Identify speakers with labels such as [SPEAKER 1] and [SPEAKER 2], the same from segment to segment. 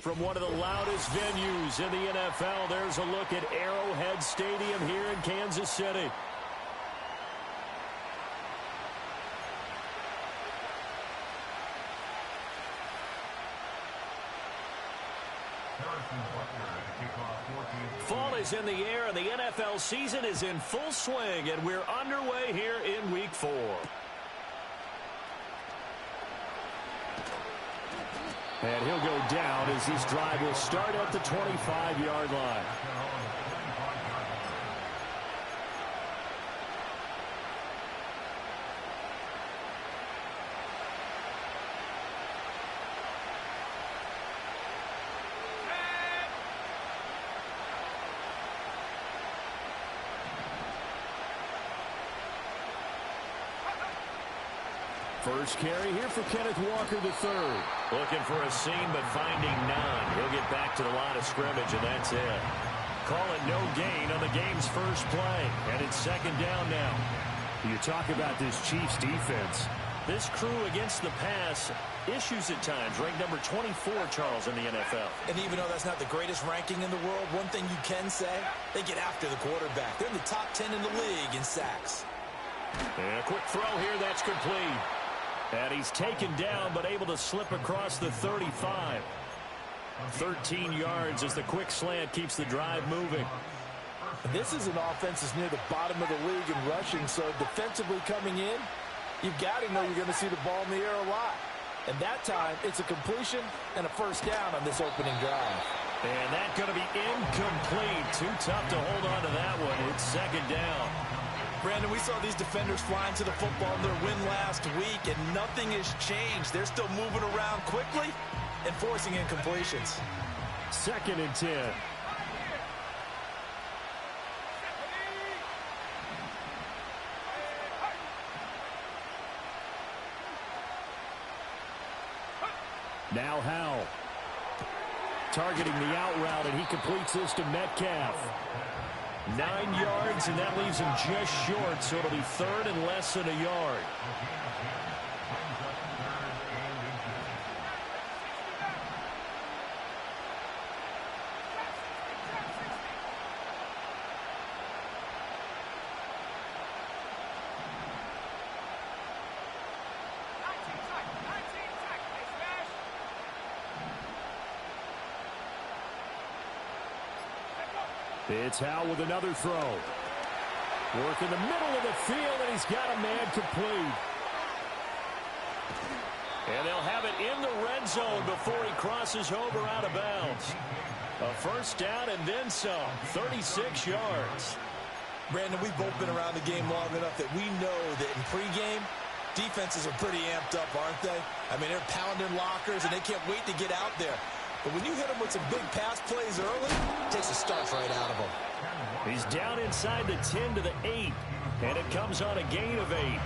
[SPEAKER 1] from one of the loudest venues in the NFL. There's a look at Arrowhead Stadium here in Kansas City. Fall is in the air, and the NFL season is in full swing, and we're underway here in Week 4. And he'll go down as this drive will start at the 25-yard line. First carry here for Kenneth Walker III. Looking for a seam, but finding none. He'll get back to the line of scrimmage, and that's it. Call it no gain on the game's first play, and it's second down now.
[SPEAKER 2] You talk about this Chiefs defense.
[SPEAKER 1] This crew against the pass, issues at times, ranked number 24, Charles, in the NFL.
[SPEAKER 3] And even though that's not the greatest ranking in the world, one thing you can say, they get after the quarterback. They're in the top 10 in the league in sacks.
[SPEAKER 1] And a quick throw here, that's complete. And he's taken down, but able to slip across the 35. 13 yards as the quick slant keeps the drive moving.
[SPEAKER 3] This is an offense that's near the bottom of the league in rushing, so defensively coming in, you've got to know you're going to see the ball in the air a lot. And that time, it's a completion and a first down on this opening drive.
[SPEAKER 1] And that's going to be incomplete. Too tough to hold on to that one. It's second down.
[SPEAKER 3] Brandon, we saw these defenders flying to the football in their win last week, and nothing has changed. They're still moving around quickly and forcing incompletions.
[SPEAKER 1] Second and 10. Now Howell. Targeting the out route, and he completes this to Metcalf. 9 yards, and that leaves him just short, so it'll be third and less than a yard. It's Howell with another throw. Work in the middle of the field, and he's got a man complete. And they'll have it in the red zone before he crosses over out of bounds. A first down and then some, 36 yards.
[SPEAKER 3] Brandon, we've both been around the game long enough that we know that in pregame, defenses are pretty amped up, aren't they? I mean, they're pounding lockers, and they can't wait to get out there. But when you hit him with some big pass plays early, it takes a start right out of him.
[SPEAKER 1] He's down inside the 10 to the 8, and it comes on a gain of 8.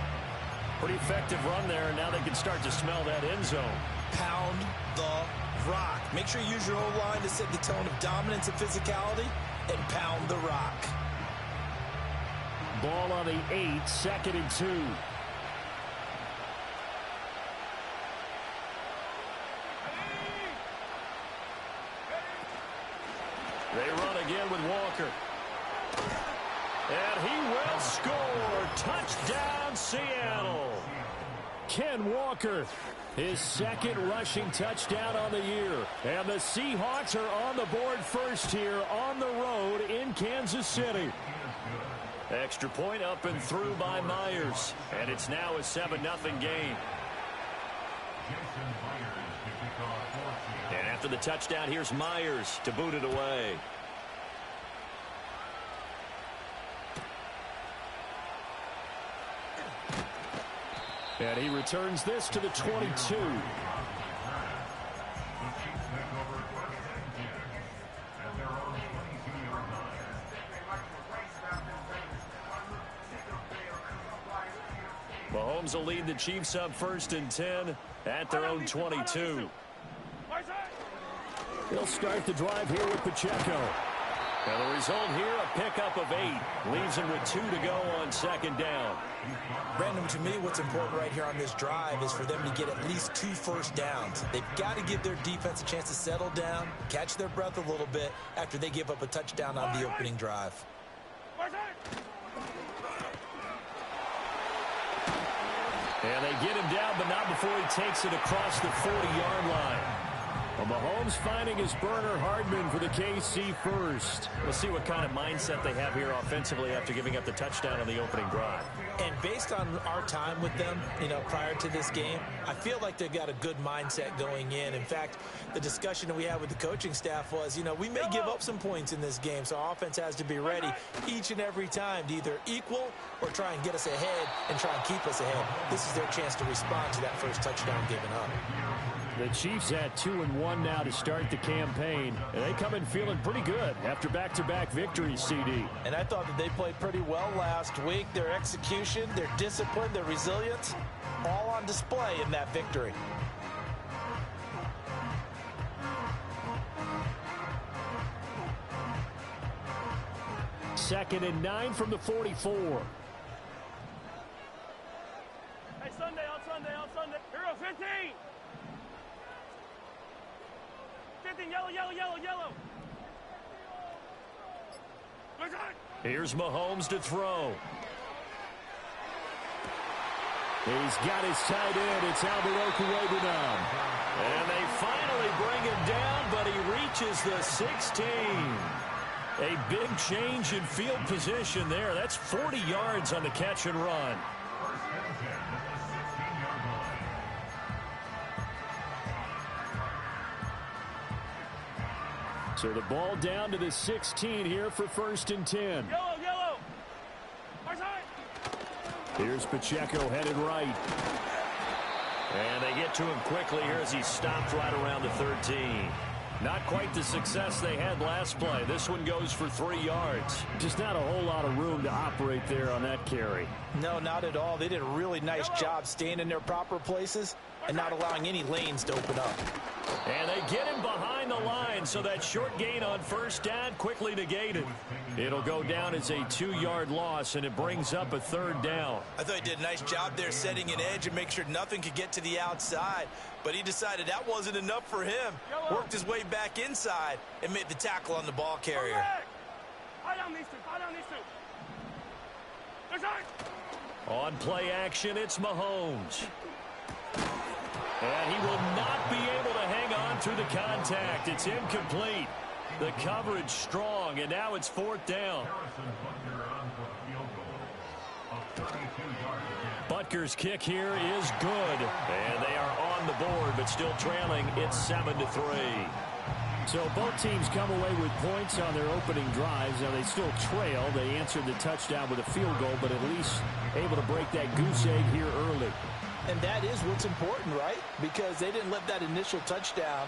[SPEAKER 1] Pretty effective run there, and now they can start to smell that end zone.
[SPEAKER 3] Pound the rock. Make sure you use your O-line to set the tone of dominance and physicality, and pound the rock.
[SPEAKER 1] Ball on the 8, second and 2. They run again with Walker. And he will score. Touchdown, Seattle. Ken Walker, his second rushing touchdown on the year. And the Seahawks are on the board first here on the road in Kansas City. Extra point up and through by Myers. And it's now a 7-0 game. And after the touchdown, here's Myers to boot it away. And he returns this to the 22. Mahomes will lead the Chiefs up first and 10 at their own 22. He'll start the drive here with Pacheco. And the result here, a pickup of 8. Leaves him with 2 to go on second down.
[SPEAKER 3] Brandon, to me, what's important right here on this drive is for them to get at least 2 first downs. They've got to give their defense a chance to settle down, catch their breath a little bit after they give up a touchdown on the opening drive.
[SPEAKER 1] And they get him down, but not before he takes it across the 40-yard line. Well, Mahomes finding his burner, Hardman, for the KC first.
[SPEAKER 4] We'll see what kind of mindset they have here offensively after giving up the touchdown on the opening drive.
[SPEAKER 3] And based on our time with them, prior to this game, I feel like they've got a good mindset going in. In fact, the discussion that we had with the coaching staff was, we may give up some points in this game, so our offense has to be ready each and every time to either equal or try and get us ahead and try and keep us ahead. This is their chance to respond to that first touchdown given up.
[SPEAKER 1] The Chiefs had 2-1 now to start the campaign, and they come in feeling pretty good after back-to-back victories, CD.
[SPEAKER 3] And I thought that they played pretty well last week. Their execution, their discipline, their resilience, all on display in that victory.
[SPEAKER 1] Second and 9 from the 44.
[SPEAKER 5] Hey, Sunday, on Sunday. Hero 15. 15, yellow.
[SPEAKER 1] Here's Mahomes to throw. He's got his tight end. It's Alberoku-Webenam. And they finally bring him down, but he reaches the 16. A big change in field position there. That's 40 yards on the catch and run. So the ball down to the 16 here for first and 10.
[SPEAKER 5] Yellow. Our side.
[SPEAKER 1] Here's Pacheco headed right.
[SPEAKER 4] And they get to him quickly here as he stopped right around the 13.
[SPEAKER 1] Not quite the success they had last play. This one goes for 3 yards. Just not a whole lot of room to operate there on that carry.
[SPEAKER 3] No, not at all. They did a really nice job staying in their proper places and not allowing any lanes to open up.
[SPEAKER 1] And they get him behind the line, so that short gain on first down quickly negated. It'll go down as a 2-yard loss, and it brings up a third down.
[SPEAKER 3] I thought he did a nice job there setting an edge and make sure nothing could get to the outside. But he decided that wasn't enough for him. Worked his way back inside and made the tackle on the ball carrier.
[SPEAKER 5] Eye down these two. Their side.
[SPEAKER 1] On play action, it's Mahomes. And he will not be able to hang on through the contact. It's incomplete. The coverage strong, and now it's fourth down. Butker's kick here is good. And they are on the board, but still trailing. It's 7-3. So both teams come away with points on their opening drives. Now they still trail. They answered the touchdown with a field goal, but at least able to break that goose egg here early.
[SPEAKER 3] And that is what's important, right? Because they didn't let that initial touchdown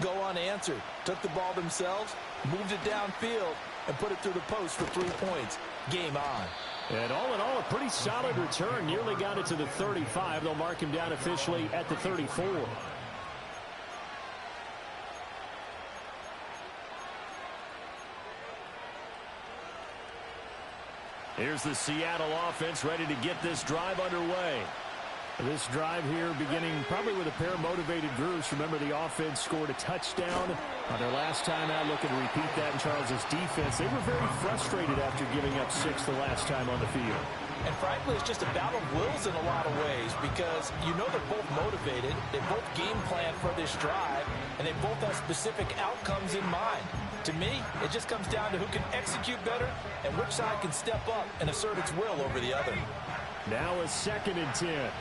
[SPEAKER 3] go unanswered. Took the ball themselves, moved it downfield, and put it through the post for 3 points. Game on.
[SPEAKER 1] And all in all, a pretty solid return. Nearly got it to the 35. They'll mark him down officially at the 34. Here's the Seattle offense ready to get this drive underway. This drive here beginning probably with a pair of motivated groups. Remember, the offense scored a touchdown on their last time out. Looking to repeat that in Charles' defense. They were very frustrated after giving up 6 the last time on the field.
[SPEAKER 3] And frankly, it's just a battle of wills in a lot of ways because they're both motivated. They both game plan for this drive, and they both have specific outcomes in mind. To me, it just comes down to who can execute better and which side can step up and assert its will over the other.
[SPEAKER 1] Now a 2nd and 10.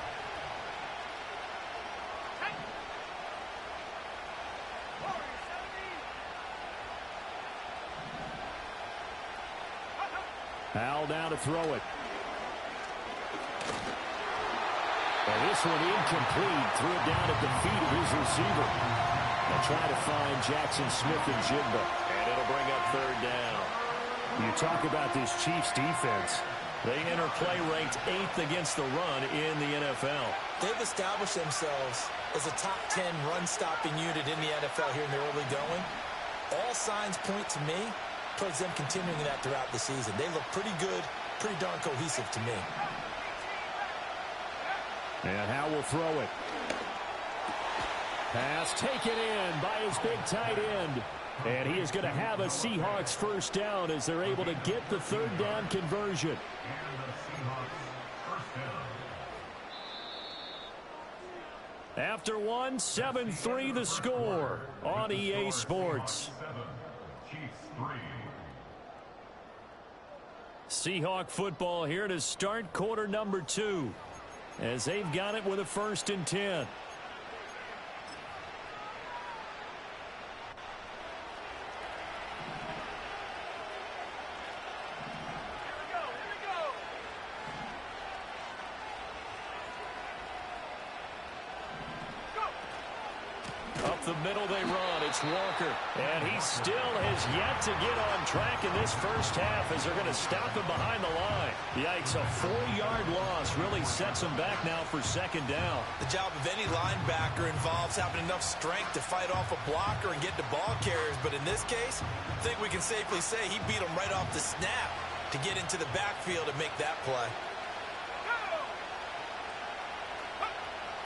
[SPEAKER 1] Howell down to throw it. And this one incomplete. Threw it down at the feet of his receiver. They'll try to find Jackson Smith and Jigba.
[SPEAKER 4] And it'll bring up third down.
[SPEAKER 2] You talk about this Chiefs defense.
[SPEAKER 4] They enter play ranked 8th against the run in the NFL.
[SPEAKER 3] They've established themselves as a top 10 run-stopping unit in the NFL here in the early going. All signs point to me towards them continuing that throughout the season. They look pretty good, pretty darn cohesive to me.
[SPEAKER 1] And Howe will throw it. Pass taken in by his big tight end. And he is going to have a Seahawks first down as they're able to get the third down conversion. After one, 7-3 the score on EA Sports. Seahawk football here to start quarter number 2 as they've got it with a 1st and 10. The middle they run. It's Walker. And he still has yet to get on track in this first half as they're going to stop him behind the line. Yikes, a 4-yard loss really sets him back now for 2nd down.
[SPEAKER 3] The job of any linebacker involves having enough strength to fight off a blocker and get to ball carriers. But in this case, I think we can safely say he beat him right off the snap to get into the backfield and make that play.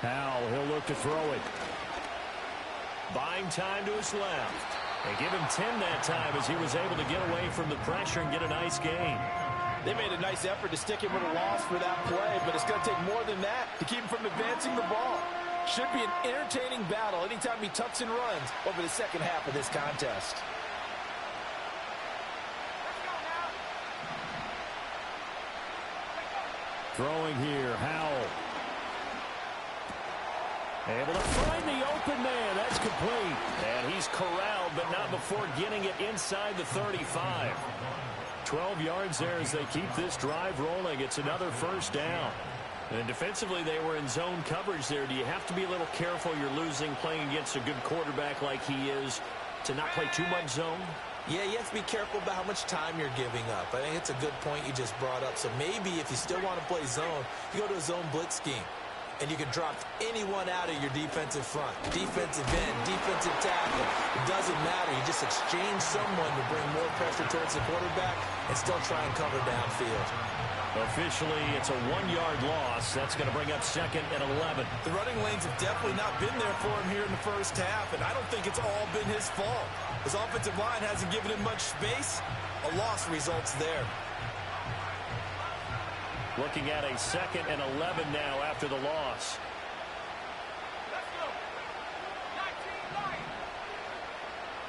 [SPEAKER 1] Howe, he'll look to throw it. Buying time to his left. They give him 10 that time as he was able to get away from the pressure and get a nice gain.
[SPEAKER 6] They made a nice effort to stick him with a loss for that play, but it's going to take more than that to keep him from advancing the ball. Should be an entertaining battle anytime he tucks and runs over the second half of this contest.
[SPEAKER 1] Throwing here, Howell. Able to find the open man. That's complete. And he's corralled, but not before getting it inside the 35. 12 yards there as they keep this drive rolling. It's another first down. And defensively, they were in zone coverage there. Do you have to be a little careful? You're losing playing against a good quarterback like he is to not play too much zone?
[SPEAKER 3] Yeah, you have to be careful about how much time you're giving up. I think it's a good point you just brought up. So maybe if you still want to play zone, you go to a zone blitz scheme. And you can drop anyone out of your defensive front. Defensive end, defensive tackle. It doesn't matter. You just exchange someone to bring more pressure towards the quarterback and still try and cover downfield.
[SPEAKER 1] Officially, it's a 1-yard loss. That's going to bring up 2nd and 11.
[SPEAKER 3] The running lanes have definitely not been there for him here in the first half, and I don't think it's all been his fault. His offensive line hasn't given him much space. A loss results there.
[SPEAKER 1] Looking at a 2nd and 11 now after the loss.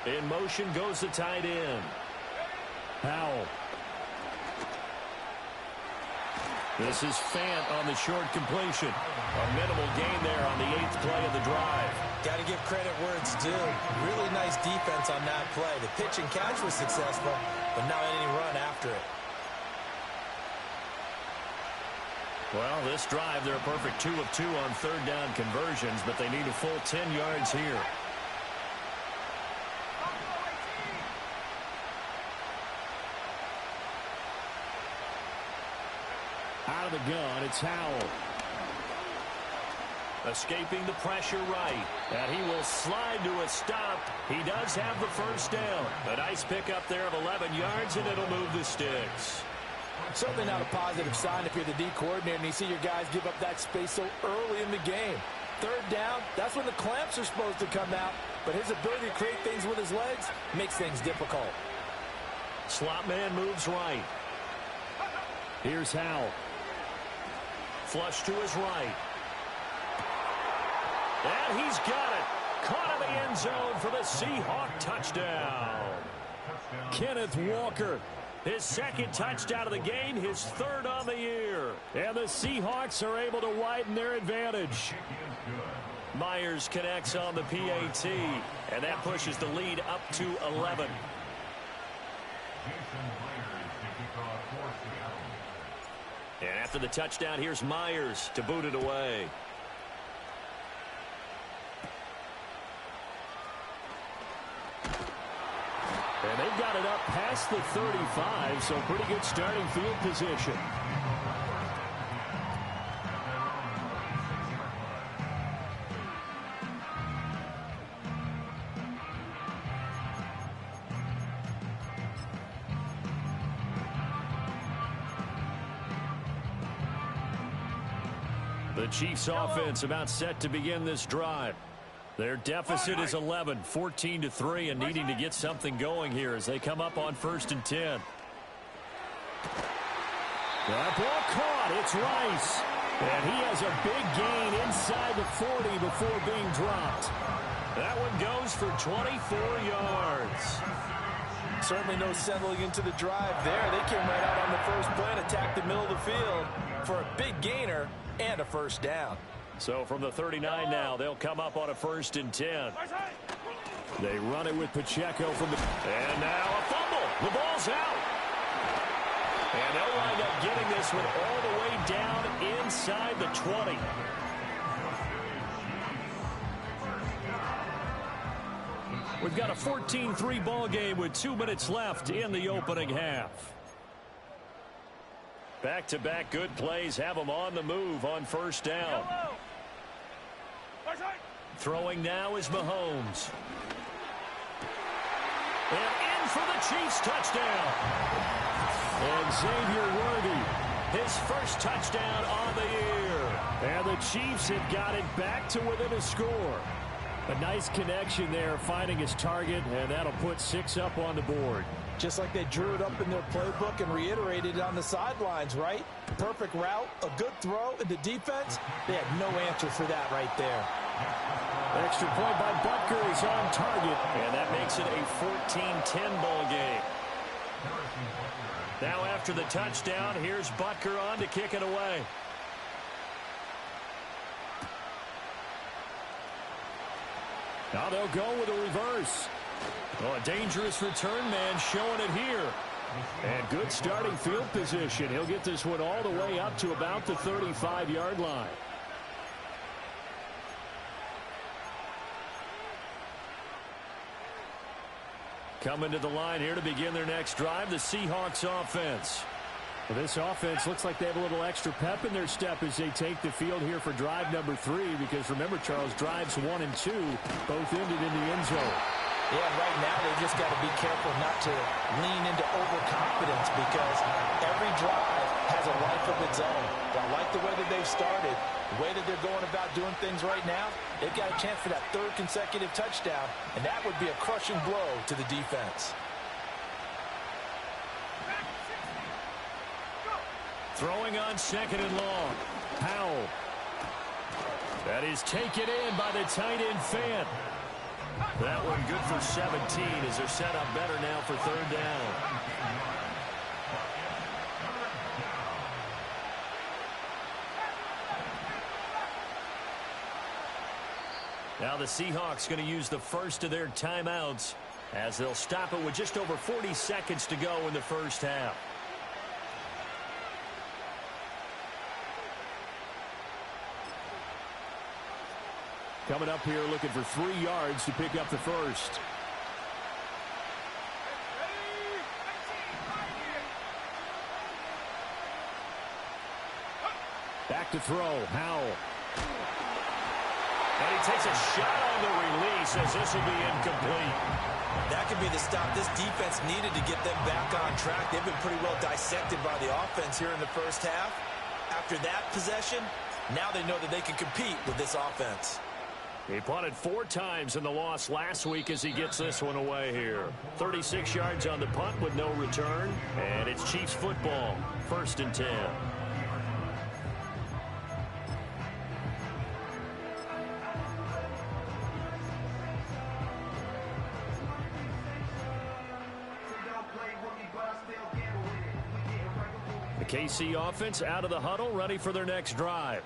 [SPEAKER 1] In motion goes the tight end. Howell. This is Fant on the short completion. A minimal gain there on the 8th play of the drive.
[SPEAKER 3] Got to give credit where it's due. Really nice defense on that play. The pitch and catch was successful, but not any run after it.
[SPEAKER 1] Well, this drive, they're a perfect 2 of 2 on 3rd down conversions, but they need a full 10 yards here. Out of the gun, it's Howell. Escaping the pressure right. And he will slide to a stop. He does have the first down. A nice pickup there of 11 yards, and it'll move the sticks.
[SPEAKER 6] Certainly not a positive sign if you're the D coordinator and you see your guys give up that space so early in the game. 3rd down, that's when the clamps are supposed to come out, but his ability to create things with his legs makes things difficult.
[SPEAKER 1] Slot man moves right. Here's Howell. Flush to his right. And he's got it. Caught in the end zone for the Seahawk touchdown. Kenneth Walker. His 2nd touchdown of the game, his 3rd on the year. And the Seahawks are able to widen their advantage. Myers connects on the PAT, and that pushes the lead up to 11. And after the touchdown, here's Myers to boot it away. And they've got it up past the 35, so pretty good starting field position. The Chiefs offense about set to begin this drive. Their deficit is 11, 14-3, and needing to get something going here as they come up on 1st and 10. That ball caught. It's Rice. And he has a big gain inside the 40 before being dropped.
[SPEAKER 4] That one goes for 24 yards.
[SPEAKER 6] Certainly no settling into the drive there. They came right out on the first play and attacked the middle of the field for a big gainer and a first down.
[SPEAKER 4] So from the 39 now, they'll come up on a 1st and 10.
[SPEAKER 1] They run it with Pacheco from the...
[SPEAKER 4] And now a fumble. The ball's out. And they'll wind up getting this one all the way down inside the 20.
[SPEAKER 1] We've got a 14-3 ball game with 2 minutes left in the opening half.
[SPEAKER 4] Back-to-back good plays have them on the move on 1st down. Throwing now is Mahomes.
[SPEAKER 1] And in for the Chiefs touchdown. And Xavier Worthy, his first touchdown on the year. And the Chiefs have got it back to within a score. A nice connection there, finding his target, and that'll put 6 up on the board.
[SPEAKER 6] Just like they drew it up in their playbook and reiterated it on the sidelines, right? Perfect route, a good throw, and the defense, they had no answer for that right there.
[SPEAKER 1] Extra point by Butker is on target.
[SPEAKER 4] And that makes it a 14-10 ball game. Now after the touchdown, here's Butker on to kick it away.
[SPEAKER 1] Now they'll go with a reverse. Oh, a dangerous return man showing it here. And good starting field position. He'll get this one all the way up to about the 35-yard line. Coming to the line here to begin their next drive, the Seahawks offense. Well, this offense looks like they have a little extra pep in their step as they take the field here for drive number 3, because remember, Charles, drives 1 and 2 both ended in the end zone.
[SPEAKER 6] Yeah, right now they just got to be careful not to lean into overconfidence, because every drive has a life of its own. But I like the way that they've started, the way that they're going about doing things right now. They've got a chance for that 3rd consecutive touchdown, and that would be a crushing blow to the defense.
[SPEAKER 1] Throwing on 2nd and long. Powell. That is taken in by the tight end Fant.
[SPEAKER 4] That one good for 17 as they're set up better now for 3rd down. Now the Seahawks going to use the first of their timeouts as they'll stop it with just over 40 seconds to go in the first half.
[SPEAKER 1] Coming up here looking for 3 yards to pick up the first. Back to throw. Howell.
[SPEAKER 4] And he takes a shot on the release as this will be incomplete.
[SPEAKER 3] That could be the stop this defense needed to get them back on track. They've been pretty well dissected by the offense here in the first half. After that possession, now they know that they can compete with this offense.
[SPEAKER 4] He punted 4 times in the loss last week as he gets this one away here. 36 yards on the punt with no return. And it's Chiefs football. 1st and 10.
[SPEAKER 1] The KC offense out of the huddle, ready for their next drive.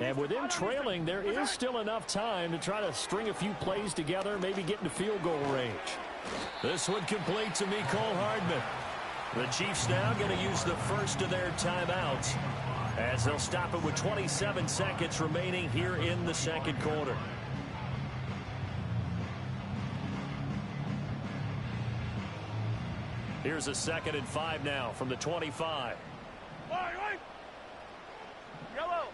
[SPEAKER 1] And with them trailing, there is still enough time to try to string a few plays together, maybe get into field goal range. This one complete to Mecole Hardman. The Chiefs now going to use the first of their timeouts as they'll stop it with 27 seconds remaining here in the second quarter. Here's a 2nd and 5 now from the 25.
[SPEAKER 5] Yellow.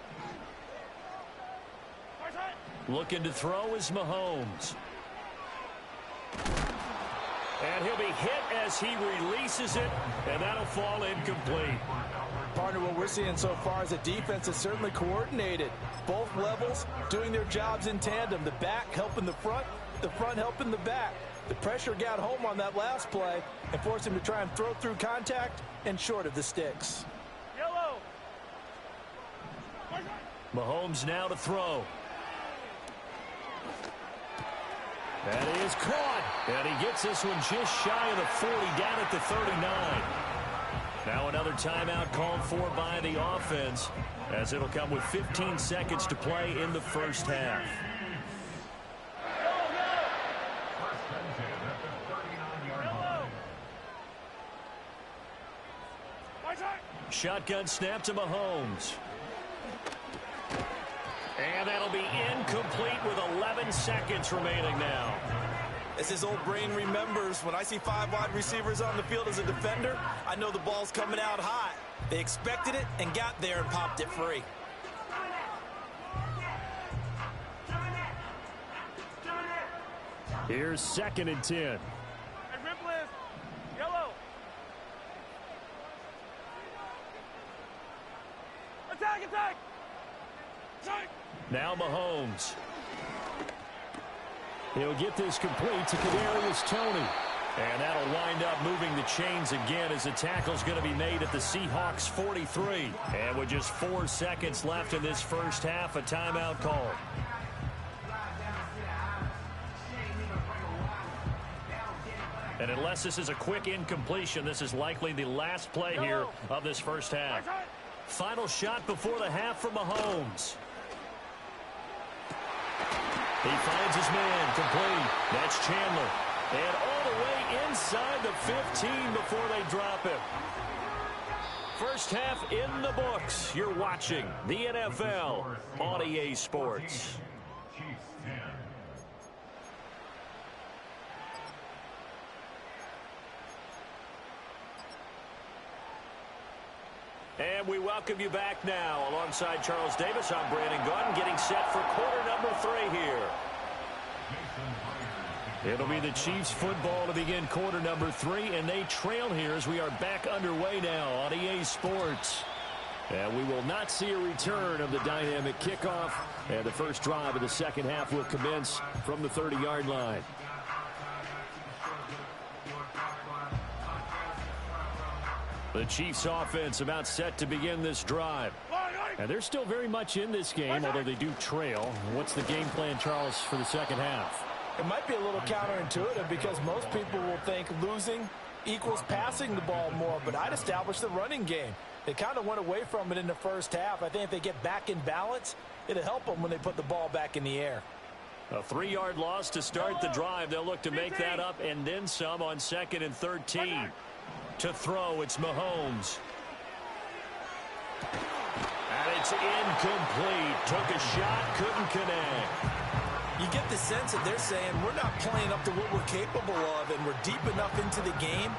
[SPEAKER 1] Looking to throw is Mahomes. And he'll be hit as he releases it, and that'll fall incomplete.
[SPEAKER 6] Partner, what we're seeing so far is a defense is certainly coordinated. Both levels doing their jobs in tandem. The back helping the front helping the back. The pressure got home on that last play and forced him to try and throw through contact and short of the sticks.
[SPEAKER 5] Yellow.
[SPEAKER 4] Mahomes now to throw. That is caught. And he gets this one just shy of the 40, down at the 39. Now another timeout called for by the offense, as it'll come with 15 seconds to play in the first half. Shotgun snap to Mahomes. And that'll be incomplete with 11 seconds remaining now.
[SPEAKER 3] As his old brain remembers, when I see 5 wide receivers on the field as a defender, I know the ball's coming out hot. They expected it and got there and popped it free.
[SPEAKER 1] Here's 2nd and 10.
[SPEAKER 5] Hey, rip list. Yellow. Attack, attack. Attack.
[SPEAKER 4] Now Mahomes.
[SPEAKER 1] He'll get this complete to Kadarius Toney.
[SPEAKER 4] And that'll wind up moving the chains again as the tackle's going to be made at the Seahawks 43. And with just 4 seconds left in this first half, a timeout call. And unless this is a quick incompletion, this is likely the last play here of this first half. Final shot before the half from Mahomes. He finds his man, complete. That's Chandler. And all the way inside the 15 before they drop him. First half in the books. You're watching the NFL on EA Sports. And we welcome you back now. Alongside Charles Davis, I'm Brandon Gordon, getting set for quarter number 3 here.
[SPEAKER 1] It'll be the Chiefs football to begin quarter number 3, and they trail here as we are back underway now on EA Sports. And we will not see a return of the dynamic kickoff, and the first drive of the second half will commence from the 30-yard line. The Chiefs offense about set to begin this drive. And they're still very much in this game, although they do trail. What's the game plan, Charles, for the second half?
[SPEAKER 6] It might be a little counterintuitive because most people will think losing equals passing the ball more, but I'd establish the running game. They kind of went away from it in the first half. I think if they get back in balance, it'll help them when they put the ball back in the air.
[SPEAKER 4] A 3-yard loss to start the drive. They'll look to make that up and then some on 2nd and 13. To throw, it's Mahomes. And it's incomplete. Took a shot, couldn't connect.
[SPEAKER 3] You get the sense that they're saying we're not playing up to what we're capable of, and we're deep enough into the game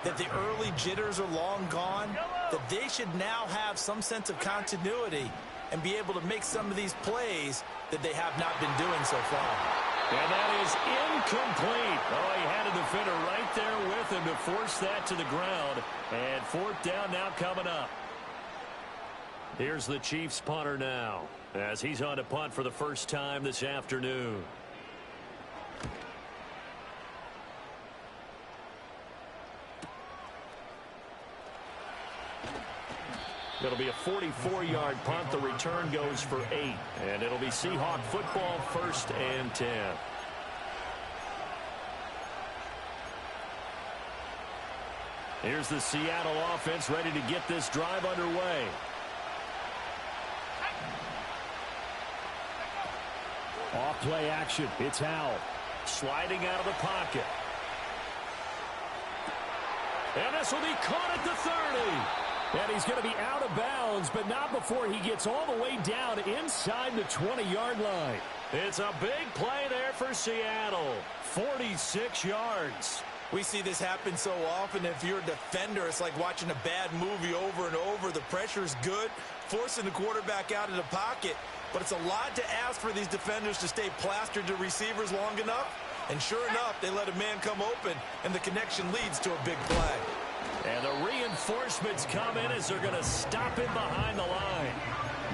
[SPEAKER 3] that the early jitters are long gone, that they should now have some sense of continuity and be able to make some of these plays that they have not been doing so far.
[SPEAKER 4] And that is incomplete. Oh, he had a defender right there with him to force that to the ground. And 4th down now coming up. Here's the Chiefs punter now, as he's on to punt for the first time this afternoon. It'll be a 44-yard punt. The return goes for 8. And it'll be Seahawk football, 1st and 10. Here's the Seattle offense ready to get this drive underway.
[SPEAKER 1] Off play action. It's Howell.
[SPEAKER 4] Sliding out of the pocket. And this will be caught at the 30.
[SPEAKER 1] And he's going to be out of bounds, but not before he gets all the way down inside the 20-yard line.
[SPEAKER 4] It's a big play there for Seattle. 46 yards.
[SPEAKER 3] We see this happen so often. If you're a defender, it's like watching a bad movie over and over. The pressure's good, forcing the quarterback out of the pocket. But it's a lot to ask for these defenders to stay plastered to receivers long enough. And sure enough, they let a man come open, and the connection leads to a big play.
[SPEAKER 4] And the reinforcements come in as they're going to stop him behind the line.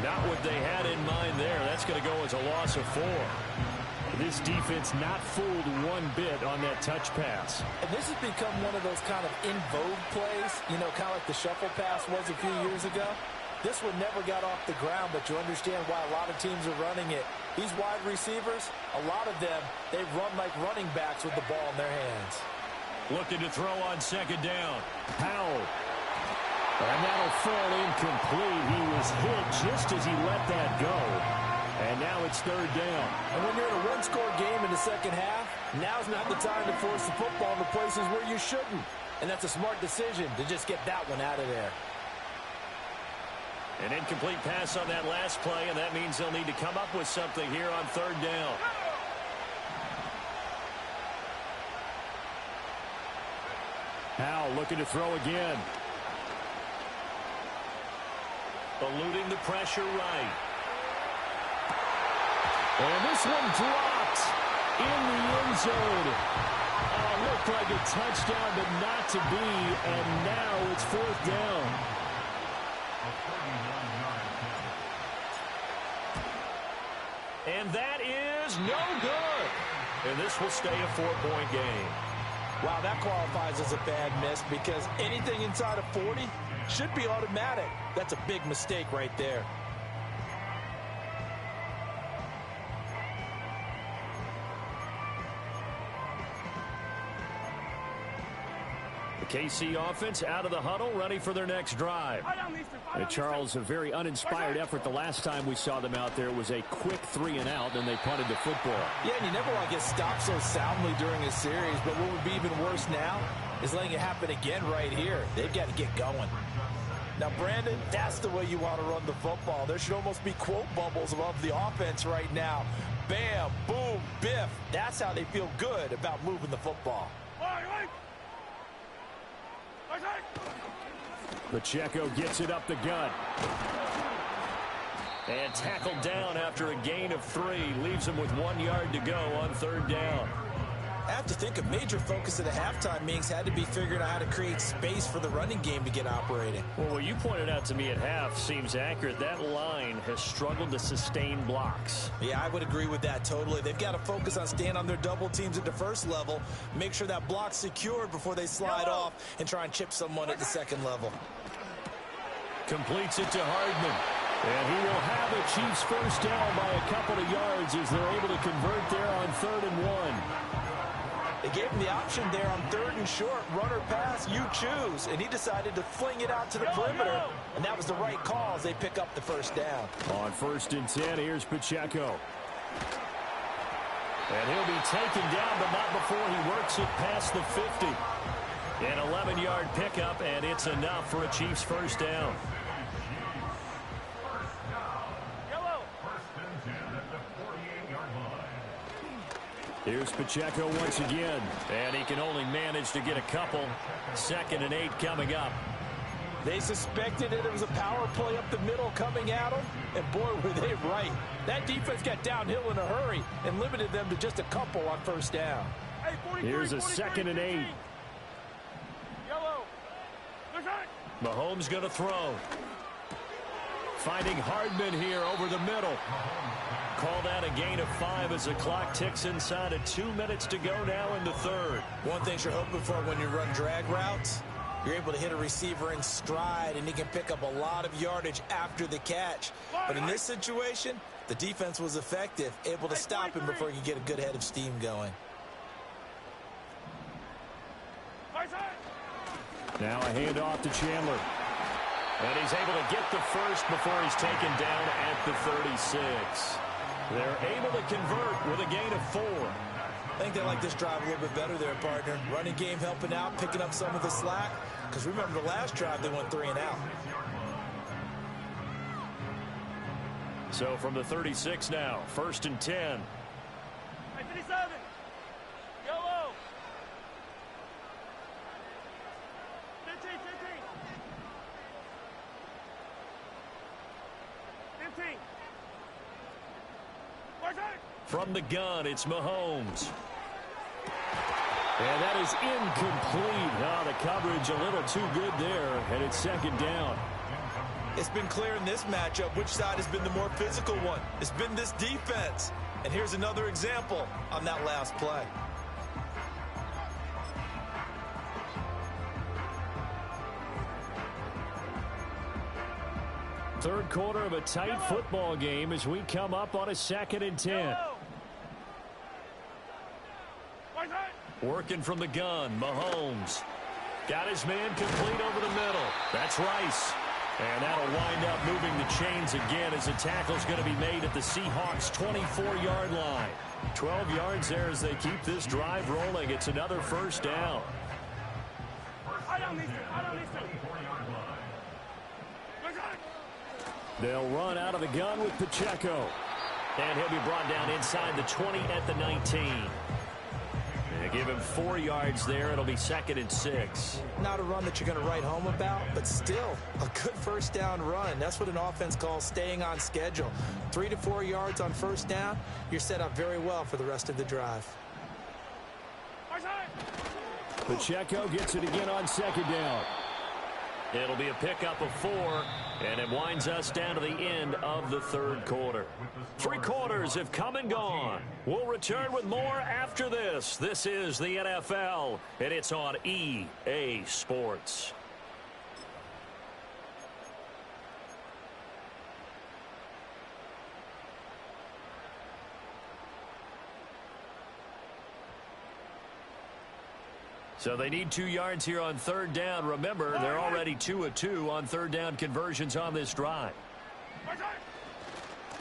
[SPEAKER 4] Not what they had in mind there. That's going to go as a loss of 4.
[SPEAKER 1] This defense not fooled one bit on that touch pass.
[SPEAKER 6] And this has become one of those kind of in vogue plays, you know, kind of like the shuffle pass was a few years ago. This one never got off the ground, but you understand why a lot of teams are running it. These wide receivers, a lot of them, they run like running backs with the ball in their hands.
[SPEAKER 4] Looking to throw on second down.
[SPEAKER 1] Powell. And that'll fall incomplete. He was hit just as he let that go. And now it's third down.
[SPEAKER 6] And when you're in a one-score game in the second half, now's not the time to force the football into places where you shouldn't. And that's a smart decision to just get that one out of there.
[SPEAKER 4] An incomplete pass on that last play, and that means they'll need to come up with something here on third down.
[SPEAKER 1] Powell looking to throw again.
[SPEAKER 4] Eluding the pressure right.
[SPEAKER 1] And this one dropped in the end zone. Looked like a touchdown, but not to be. And now it's fourth down.
[SPEAKER 4] And that is no good. And this will stay a 4-point game.
[SPEAKER 6] Wow, that qualifies as a bad miss because anything inside of 40 should be automatic. That's a big mistake right there.
[SPEAKER 4] The KC offense out of the huddle, ready for their next drive.
[SPEAKER 1] Charles, a very uninspired effort the last time we saw them out there. It was a quick 3-and-out, and they punted the football.
[SPEAKER 6] Yeah, and you never want to get stopped so soundly during a series, but what would be even worse now is letting it happen again right here. They've got to get going. Now, Brandon, that's the way you want to run the football. There should almost be quote bubbles above the offense right now. Bam, boom, biff. That's how they feel good about moving the football.
[SPEAKER 1] Pacheco gets it up the gut.
[SPEAKER 4] And tackled down after a gain of 3. Leaves him with 1 yard to go on third down.
[SPEAKER 3] I have to think a major focus of the halftime meetings had to be figuring out how to create space for the running game to get operating.
[SPEAKER 4] Well, what you pointed out to me at half seems accurate. That line has struggled to sustain blocks.
[SPEAKER 3] Yeah, I would agree with that totally. They've got to focus on staying on their double teams at the first level, make sure that block's secured before they slide off and try and chip someone at the second level.
[SPEAKER 4] Completes it to Hardman.
[SPEAKER 1] And he will have a Chiefs first down by a couple of yards as they're able to convert there on 3rd and 1.
[SPEAKER 6] They gave him the option there on 3rd and short. Run or pass, you choose. And he decided to fling it out to the perimeter. And that was the right call as they pick up the first down.
[SPEAKER 1] On 1st and 10, here's Pacheco.
[SPEAKER 4] And he'll be taken down, but not before he works it past the 50. An 11-yard pickup, and it's enough for a Chiefs first down.
[SPEAKER 1] Here's Pacheco once again.
[SPEAKER 4] And he can only manage to get a couple. 2nd and 8 coming up.
[SPEAKER 6] They suspected it was a power play up the middle coming at them. And boy, were they right. That defense got downhill in a hurry and limited them to just a couple on first down.
[SPEAKER 1] Here's a 2nd and 8.
[SPEAKER 4] Mahomes going to throw. Finding Hardman here over the middle. Called out a gain of 5 as the clock ticks inside of 2 minutes to go now in the 3rd.
[SPEAKER 3] One thing you're hoping for when you run drag routes, you're able to hit a receiver in stride, and he can pick up a lot of yardage after the catch. But in this situation, the defense was effective, able to stop him before he could get a good head of steam going.
[SPEAKER 1] Now a handoff to Chandler.
[SPEAKER 4] And he's able to get the first before he's taken down at the 36. They're able to convert with a gain of 4.
[SPEAKER 3] I think they like this drive a little bit better there, partner. Running game helping out, picking up some of the slack. Because remember the last drive, they went 3 and out.
[SPEAKER 4] So from the 36 now, 1st and 10.
[SPEAKER 5] 57. Yellow. 15, 15. 15.
[SPEAKER 4] From the gun, it's Mahomes.
[SPEAKER 1] And that is incomplete. Oh, the coverage a little too good there, and it's second down.
[SPEAKER 3] It's been clear in this matchup which side has been the more physical one. It's been this defense. And here's another example on that last play.
[SPEAKER 1] Third quarter of a tight football game as we come up on a 2nd and 10. Working from the gun, Mahomes. Got his man complete over the middle. That's Rice. And that'll wind up moving the chains again as the tackle's going to be made at the Seahawks' 24-yard line. 12 yards there as they keep this drive rolling. It's another first down. They'll run out of the gun with Pacheco. And he'll be brought down inside the 20 at the 19. They give him 4 yards there. It'll be 2nd and 6.
[SPEAKER 6] Not a run that you're going to write home about, but still a good first down run. That's what an offense calls staying on schedule. 3 to 4 yards on first down. You're set up very well for the rest of the drive.
[SPEAKER 1] Pacheco gets it again on 2nd down. It'll be a pickup of 4, and it winds us down to the end of the 3rd quarter. 3 quarters have come and gone. We'll return with more after this. This is the NFL, and it's on EA Sports. So they need 2 yards here on 3rd down. Remember, they're already 2 of 2 on 3rd down conversions on this drive.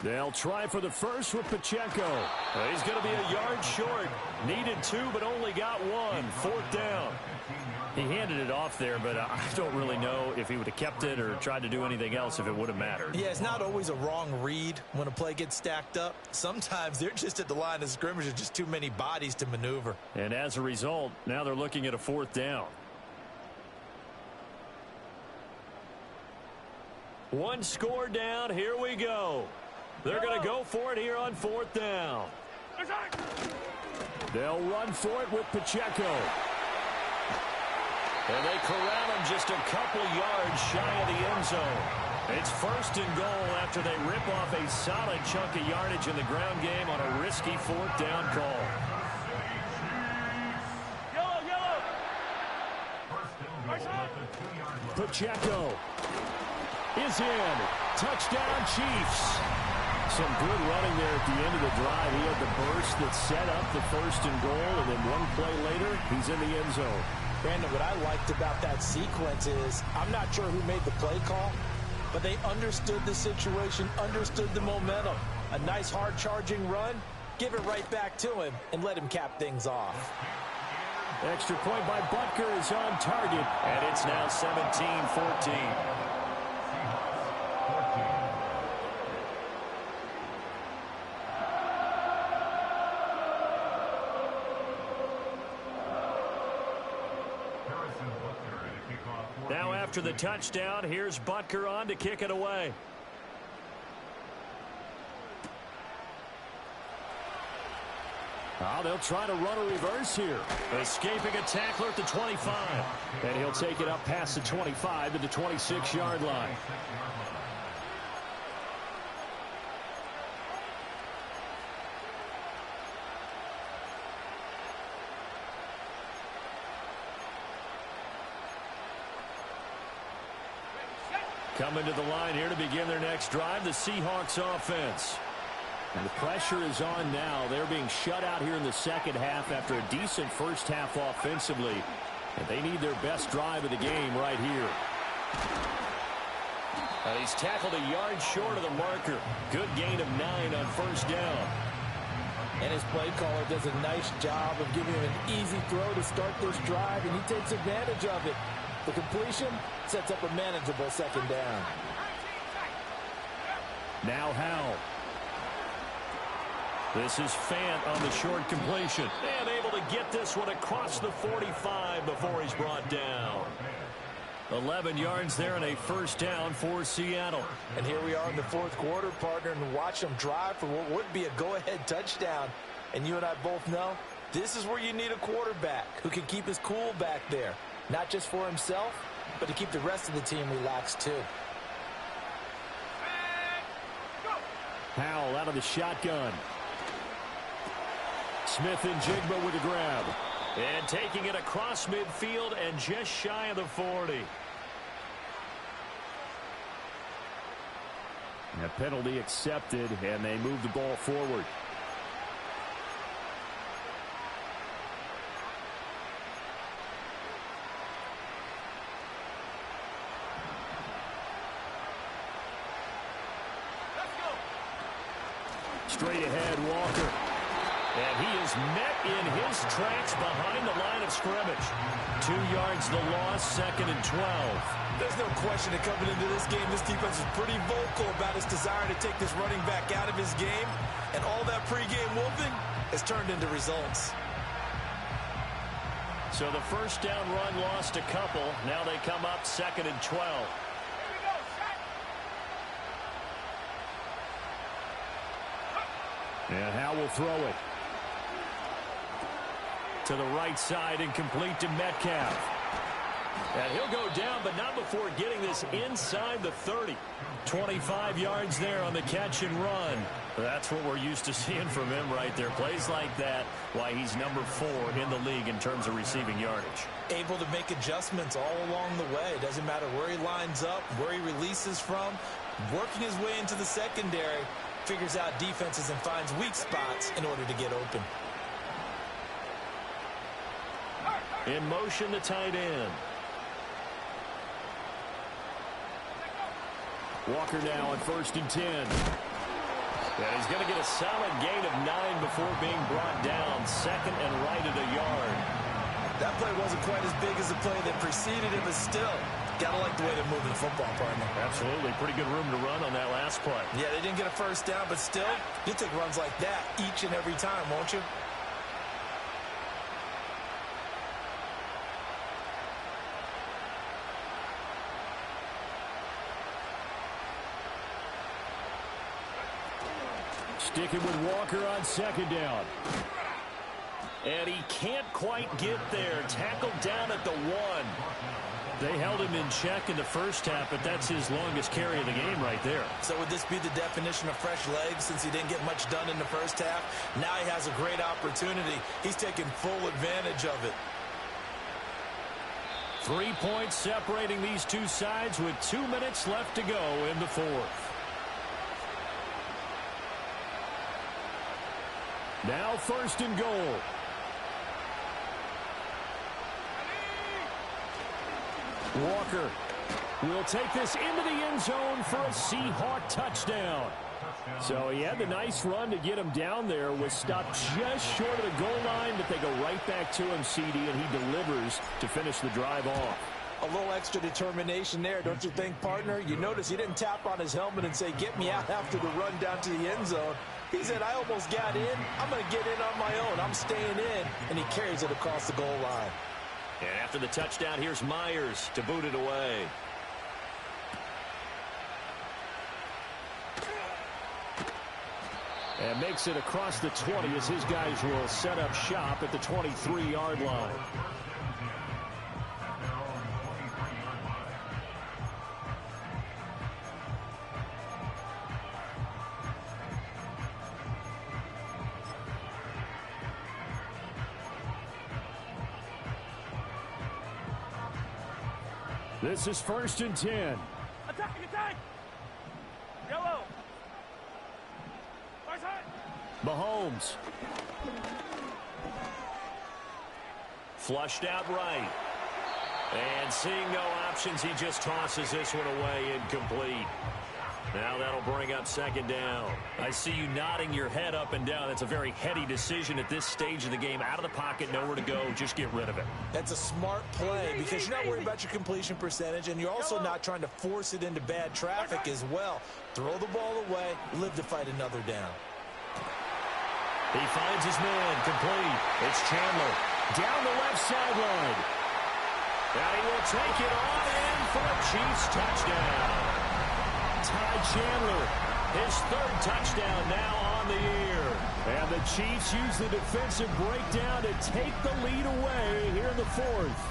[SPEAKER 1] They'll try for the first with Pacheco. He's going to be a yard short. Needed 2, but only got 1. 4th down. He handed it off there, but I don't really know if he would have kept it or tried to do anything else if it would have mattered.
[SPEAKER 3] Yeah, it's not always a wrong read when a play gets stacked up. Sometimes they're just at the line of scrimmage. There's just too many bodies to maneuver.
[SPEAKER 1] And as a result, now they're looking at a 4th down. 1 score down. Here we go. They're going to go for it here on 4th down. They'll run for it with Pacheco. And they corral him just a couple yards shy of the end zone. It's 1st and goal after they rip off a solid chunk of yardage in the ground game on a risky 4th down call. Pacheco is in. Touchdown, Chiefs. Some good running there at the end of the drive. He had the burst that set up the 1st and goal, and then 1 play later, he's in the end zone.
[SPEAKER 6] Brandon, what I liked about that sequence is I'm not sure who made the play call, but they understood the situation, understood the momentum. A nice hard-charging run, give it right back to him, and let him cap things off.
[SPEAKER 1] Extra point by Butker is on target, and it's now 17-14. Now after the touchdown, here's Butker on to kick it away. Oh, they'll try to run a reverse here. Escaping a tackler at the 25. And he'll take it up past the 25 to the 26-yard line. Coming to the line here to begin their next drive, the Seahawks offense. And the pressure is on now. They're being shut out here in the second half after a decent first half offensively. And they need their best drive of the game right here. And he's tackled a yard short of the marker. Good gain of 9 on first down.
[SPEAKER 6] And his play caller does a nice job of giving him an easy throw to start this drive, and he takes advantage of it. The completion sets up a manageable second down.
[SPEAKER 1] Now Howell. This is Fant on the short completion. And able to get this one across the 45 before he's brought down. 11 yards there and a first down for Seattle.
[SPEAKER 6] And here we are in the 4th quarter, partner, and watch them drive for what would be a go-ahead touchdown. And you and I both know This is where you need a quarterback who can keep his cool back there. Not just for himself, but to keep the rest of the team relaxed too.
[SPEAKER 1] Howell out of the shotgun. Smith and Jigba with the grab.
[SPEAKER 4] And taking it across midfield and just shy of the 40.
[SPEAKER 1] A penalty accepted, and they move the ball forward. Straight ahead, Walker.
[SPEAKER 4] And he is met in his tracks behind the line of scrimmage. 2 yards the loss, 2nd and 12.
[SPEAKER 3] There's no question that coming into this game, this defense is pretty vocal about its desire to take this running back out of his game. And all that pregame whooping has turned into results.
[SPEAKER 4] So the first down run lost a couple. Now they come up 2nd and 12.
[SPEAKER 1] And Howell will throw it.
[SPEAKER 4] To the right side and complete to Metcalf. And he'll go down, but not before getting this inside the 30. 25 yards there on the catch and run. That's what we're used to seeing from him right there. Plays like that, why he's number 4 in the league in terms of receiving yardage.
[SPEAKER 3] Able to make adjustments all along the way. Doesn't matter where he lines up, where he releases from. Working his way into the secondary. Figures out defenses and finds weak spots in order to get open.
[SPEAKER 4] In motion, the tight end.
[SPEAKER 1] Walker now on 1st and 10.
[SPEAKER 4] And he's going to get a solid gain of 9 before being brought down. 2nd and right at a yard.
[SPEAKER 3] That play wasn't quite as big as the play that preceded it, but still, gotta like the way they're moving the football, partner.
[SPEAKER 4] Absolutely. Pretty good room to run on that last play.
[SPEAKER 3] Yeah, they didn't get a first down, but still, you'll take runs like that each and every time, won't you?
[SPEAKER 1] Sticking with Walker on 2nd down.
[SPEAKER 4] And he can't quite get there. Tackled down at the 1. They held him in check in the first half, but that's his longest carry of the game right there.
[SPEAKER 3] So would this be the definition of fresh legs since he didn't get much done in the first half? Now he has a great opportunity. He's taking full advantage of it.
[SPEAKER 4] 3 points separating these two sides with 2 minutes left to go in the 4th.
[SPEAKER 1] Now 1st and goal. Walker will take this into the end zone for a Seahawk touchdown. So he had the nice run to get him down there, was stopped just short of the goal line, but they go right back to him, CD, and he delivers to finish the drive off.
[SPEAKER 6] A little extra determination there, don't you think, partner? You notice he didn't tap on his helmet and say, get me out after the run down to the end zone. He said, I almost got in. I'm going to get in on my own. I'm staying in. And he carries it across the goal line.
[SPEAKER 4] And after the touchdown, here's Myers to boot it away.
[SPEAKER 1] And makes it across the 20 as his guys will set up shop at the 23-yard line. This is 1st and 10.
[SPEAKER 5] Attack, attack! Yellow! Right side!
[SPEAKER 1] Mahomes.
[SPEAKER 4] Flushed out right. And seeing no options, he just tosses this one away, incomplete. Now that'll bring up 2nd down. I see you nodding your head up and down. That's a very heady decision at this stage of the game. Out of the pocket, nowhere to go. Just get rid of it.
[SPEAKER 3] That's a smart play because you're not worried about your completion percentage, and you're also not trying to force it into bad traffic as well. Throw the ball away, live to fight another down.
[SPEAKER 4] He finds his man, complete. It's Chandler
[SPEAKER 1] Down the left sideline.
[SPEAKER 4] and he will take it on in for a Chiefs touchdown.
[SPEAKER 1] Ty Chandler His third touchdown now on the year. And the Chiefs use the defensive breakdown to take the lead away here in the fourth.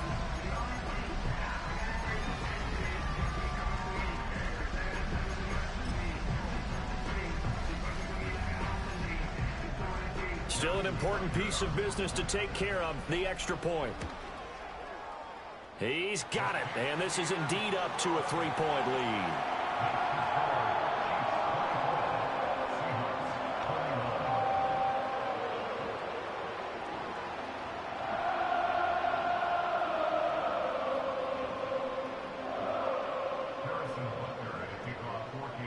[SPEAKER 1] Still an important piece of business to take care of, the extra point. He's got it, and this is indeed up to a 3-point lead.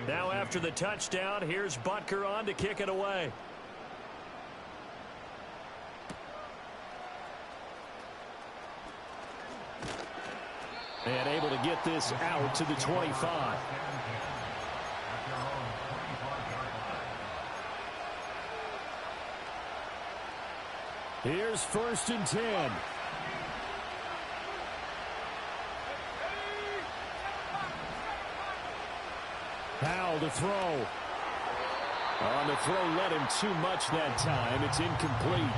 [SPEAKER 1] Now after the touchdown, here's Butker on to kick it away. And able to get this out to the 25. Here's 1st and 10. Powell to throw. On the throw, led him too much that time. It's incomplete.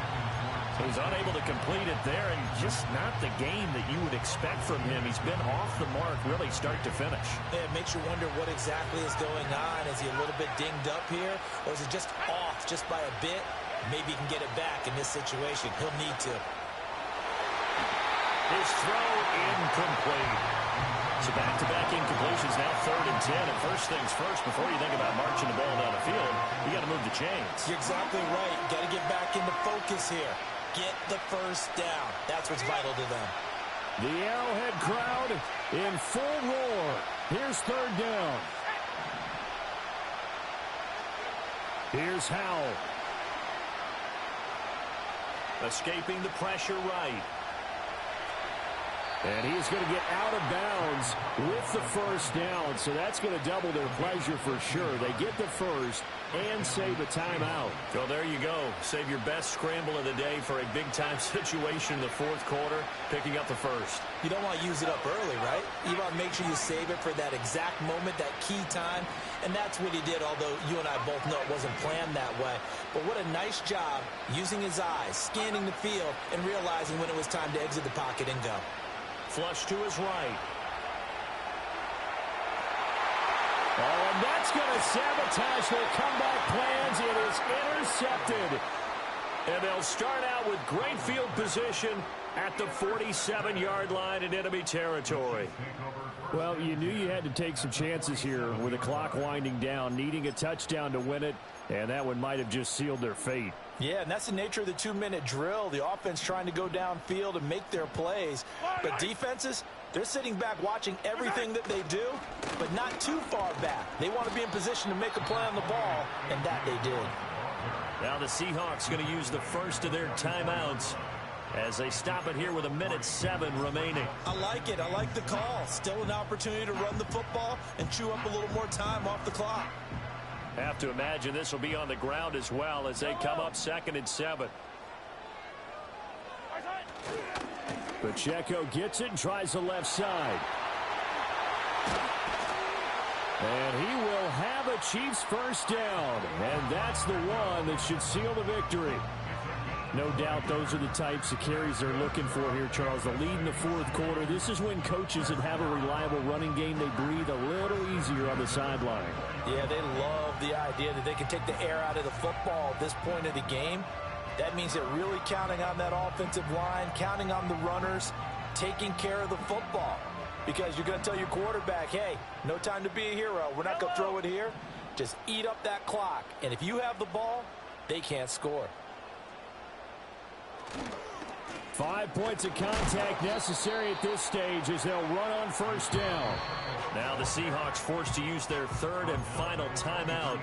[SPEAKER 1] So he's unable to complete it there, and just not the game that you would expect from him. He's been off the mark really start to finish.
[SPEAKER 6] Yeah, it makes you wonder what exactly is going on. Is he a little bit dinged up here, or is it just off just by a bit? Maybe he can get it back in this situation. He'll need to.
[SPEAKER 1] His throw incomplete. So back-to-back incompletions, now 3rd and 10. And first things first, before you think about marching the ball down the field, you got to move the chains.
[SPEAKER 6] You're exactly right. Got to get back into focus here. Get the first down. That's what's vital to them.
[SPEAKER 1] The Arrowhead crowd in full roar. Here's 3rd down. Here's Howell. Escaping the pressure right. And he's going to get out of bounds with the first down, so that's going to double their pleasure for sure. They get the first and save a timeout.
[SPEAKER 4] So there you go. Save your best scramble of the day for a big-time situation in the fourth quarter, picking up the first.
[SPEAKER 6] You don't want to use it up early, right? You want to make sure you save it for that exact moment, that key time, and that's what he did, although you and I both know it wasn't planned that way. But what a nice job using his eyes, scanning the field, and realizing when it was time to exit the pocket and go.
[SPEAKER 1] Flush to his right. Oh, and that's going to sabotage their comeback plans. It is intercepted. And they'll start out with great field position at the 47-yard line in enemy territory. Well, you knew you had to take some chances here with the clock winding down, needing a touchdown to win it, and that one might have just sealed their fate.
[SPEAKER 6] Yeah, and that's the nature of the 2-minute drill. The offense trying to go downfield and make their plays. But defenses, they're sitting back watching everything that they do, but not too far back. They want to be in position to make a play on the ball, and that they did.
[SPEAKER 4] Now the Seahawks going to use the first of their timeouts as they stop it here with 1:07 remaining.
[SPEAKER 6] I like it. I like the call. Still an opportunity to run the football and chew up a little more time off the clock.
[SPEAKER 4] Have to imagine this will be on the ground as well as they come up 2nd and 7.
[SPEAKER 1] Pacheco gets it and tries the left side. And he will have a Chiefs first down. And that's the one that should seal the victory. No doubt those are the types of carries they're looking for here, Charles. The lead in the fourth quarter. This is when coaches that have a reliable running game, they breathe a little easier on the sideline.
[SPEAKER 6] Yeah, they love the idea that they can take the air out of the football at this point of the game. That means they're really counting on that offensive line, counting on the runners, taking care of the football. Because you're going to tell your quarterback, hey, no time to be a hero. We're not going to throw it here. Just eat up that clock. And if you have the ball, they can't score.
[SPEAKER 1] 5 points of contact necessary at this stage as they'll run on first down.
[SPEAKER 4] Now the Seahawks forced to use their 3rd and final timeout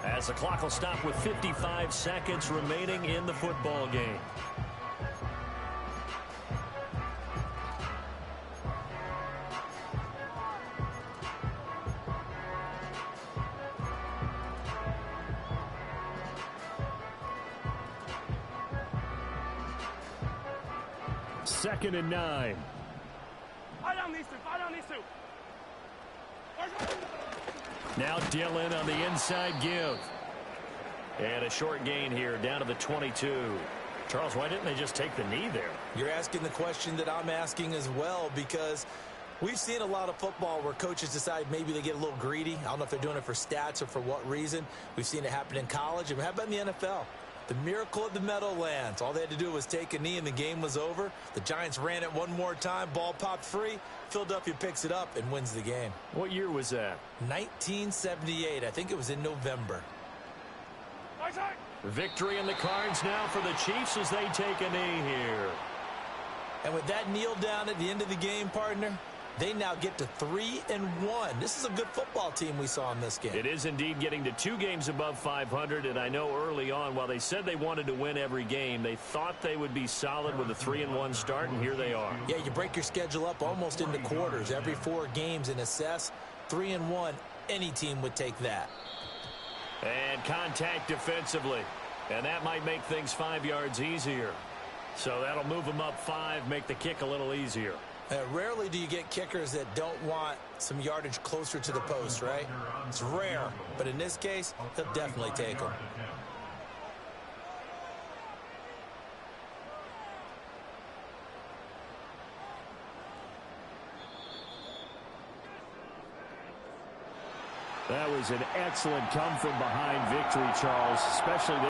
[SPEAKER 4] as the clock will stop with 55 seconds remaining in the football game.
[SPEAKER 1] Second and 9.
[SPEAKER 5] Fire down these two. Fire down these two.
[SPEAKER 4] Now Dillon on the inside give. And a short gain here down to the 22. Charles, why didn't they just take the knee there?
[SPEAKER 3] You're asking the question that I'm asking as well, because we've seen a lot of football where coaches decide maybe they get a little greedy. I don't know if they're doing it for stats or for what reason. We've seen it happen in college. And how about in the NFL? The miracle of the Meadowlands. All they had to do was take a knee and the game was over. The Giants ran it one more time. Ball popped free. Philadelphia picks it up and wins the game.
[SPEAKER 4] What year was that?
[SPEAKER 3] 1978. I think it was in November.
[SPEAKER 4] Victory in the cards now for the Chiefs as they take a knee here.
[SPEAKER 3] And with that kneel down at the end of the game, partner, they now get to 3-1. This is a good football team we saw in this game.
[SPEAKER 4] It is indeed getting to 2 games above 500, and I know early on, while they said they wanted to win every game, they thought they would be solid with a 3-1 start, and here they are.
[SPEAKER 3] Yeah, you break your schedule up almost into quarters, every 4 games, and assess 3-1. Any team would take that.
[SPEAKER 4] And contact defensively, and that might make things 5 yards easier. So that'll move them up 5, make the kick a little easier.
[SPEAKER 3] Rarely do you get kickers that don't want some yardage closer to the post, right? It's rare, but in this case, he'll definitely take them.
[SPEAKER 1] That was an excellent come-from-behind victory, Charles, especially